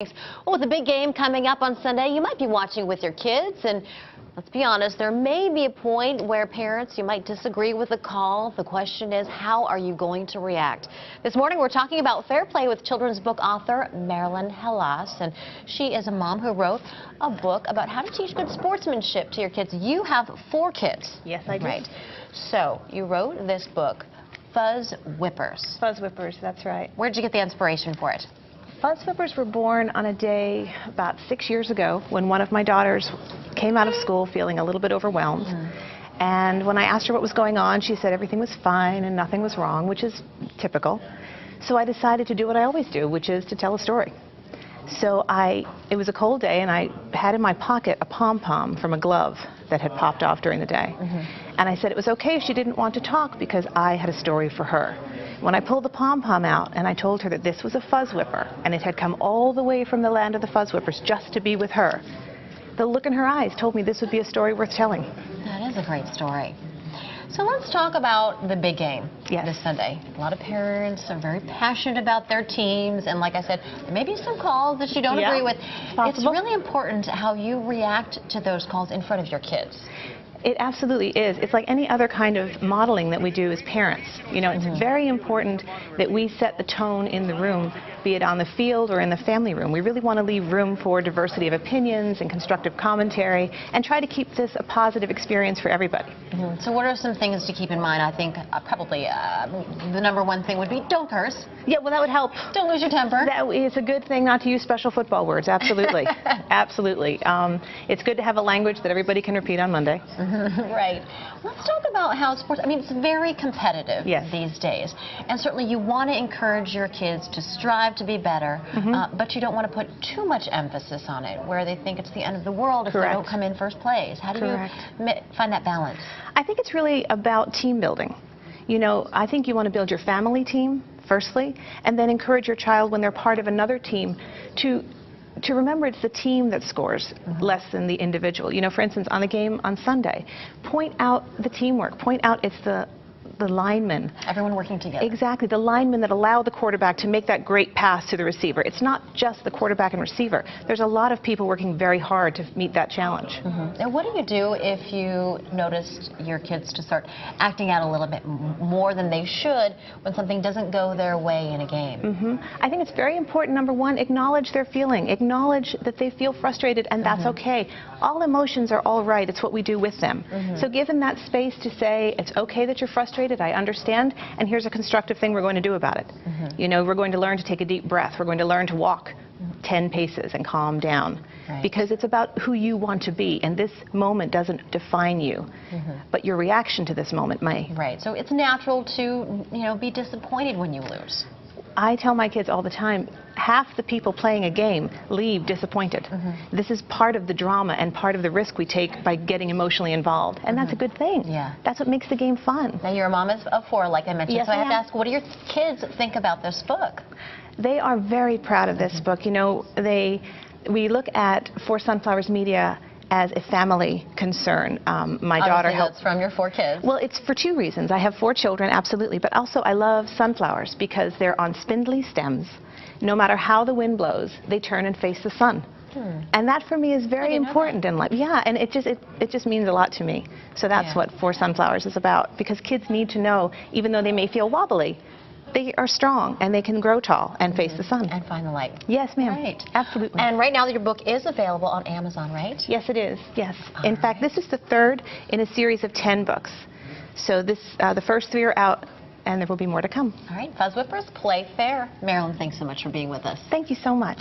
Well, with the big game coming up on Sunday, you might be watching with your kids, and let's be honest, there may be a point where parents, you might disagree with the call. The question is, how are you going to react? This morning, we're talking about fair play with children's book author Marilynn, and she is a mom who wrote a book about how to teach good sportsmanship to your kids. You have 4 kids. Yes, I do. Right. So, you wrote this book, Fuzzwippers. Fuzzwippers, that's right. Where did you get the inspiration for it? Fuzzwippers were born on a day about 6 years ago when one of my daughters came out of school feeling a little bit overwhelmed. And when I asked her what was going on, she said everything was fine and nothing was wrong, which is typical. So I decided to do what I always do, which is to tell a story. So it was a cold day, and I had in my pocket a pom-pom from a glove that had popped off during the day. And I said it was okay if she didn't want to talk because I had a story for her. When I pulled the pom-pom out and I told her that this was a fuzzwhipper and it had come all the way from the land of the fuzzwhippers just to be with her, the look in her eyes told me this would be a story worth telling. That is a great story. So let's talk about the big game this Sunday. A lot of parents are very passionate about their teams, and like I said, there may be some calls that you don't agree with. It's really important how you react to those calls in front of your kids. It absolutely is. It's like any other kind of modeling that we do as parents. You know, it's very important that we set the tone in the room, be it on the field or in the family room. We really want to leave room for diversity of opinions and constructive commentary and try to keep this a positive experience for everybody. So what are some things to keep in mind? I think probably the #1 thing would be don't curse. Yeah, well, that would help. Don't lose your temper. It's a good thing not to use special football words, absolutely. Absolutely. It's good to have a language that everybody can repeat on Monday. Right. Let's talk about how sports, I mean, it's very competitive these days. And certainly you want to encourage your kids to strive to be better, but you don't want to put too much emphasis on it, where they think it's the end of the world if they don't come in first place. How do you find that balance? I think it's really about team building. You know, I think you want to build your family team, firstly, and then encourage your child when they're part of another team to remember it's the team that scores less than the individual. You know, for instance, on the game on Sunday, point out the teamwork. Point out it's the linemen. Everyone working together. Exactly. The linemen that allow the quarterback to make that great pass to the receiver. It's not just the quarterback and receiver. There's a lot of people working very hard to meet that challenge. And what do you do if you noticed your kids to start acting out a little bit more than they should when something doesn't go their way in a game? I think it's very important, #1, acknowledge their feeling. Acknowledge that they feel frustrated, and that's okay. All emotions are all right. It's what we do with them. So give them that space to say, it's okay that you're frustrated, I understand, and here's a constructive thing we're going to do about it. You know, we're going to learn to take a deep breath. We're going to learn to walk 10 paces and calm down. Because it's about who you want to be, and this moment doesn't define you, but your reaction to this moment may. Right, so it's natural to, you know, be disappointed when you lose. I tell my kids all the time, half the people playing a game leave disappointed. This is part of the drama and part of the risk we take by getting emotionally involved, and that's a good thing. That's what makes the game fun. Now, you're a mom of 4, like I mentioned, so I have to ask, what do your kids think about this book? They are very proud of this book. You know, we look at For Sunflowers Media as a family concern. My daughter helps. That's from your 4 kids. Well, it's for 2 reasons. I have 4 children, absolutely, but also I love sunflowers because they're on spindly stems. No matter how the wind blows, they turn and face the sun. And that for me is very important in life. Yeah, and it just means a lot to me. So that's what For Sunflowers is about, because kids need to know, even though they may feel wobbly, they are strong and they can grow tall and face the sun. And find the light. Yes, ma'am. Right. Absolutely. And right now your book is available on Amazon, right? Yes, it is. Yes. In fact, this is the 3rd in a series of 10 books. So the first 3 are out, and there will be more to come. All right. Fuzzwippers, play fair. Marilynn, thanks so much for being with us. Thank you so much.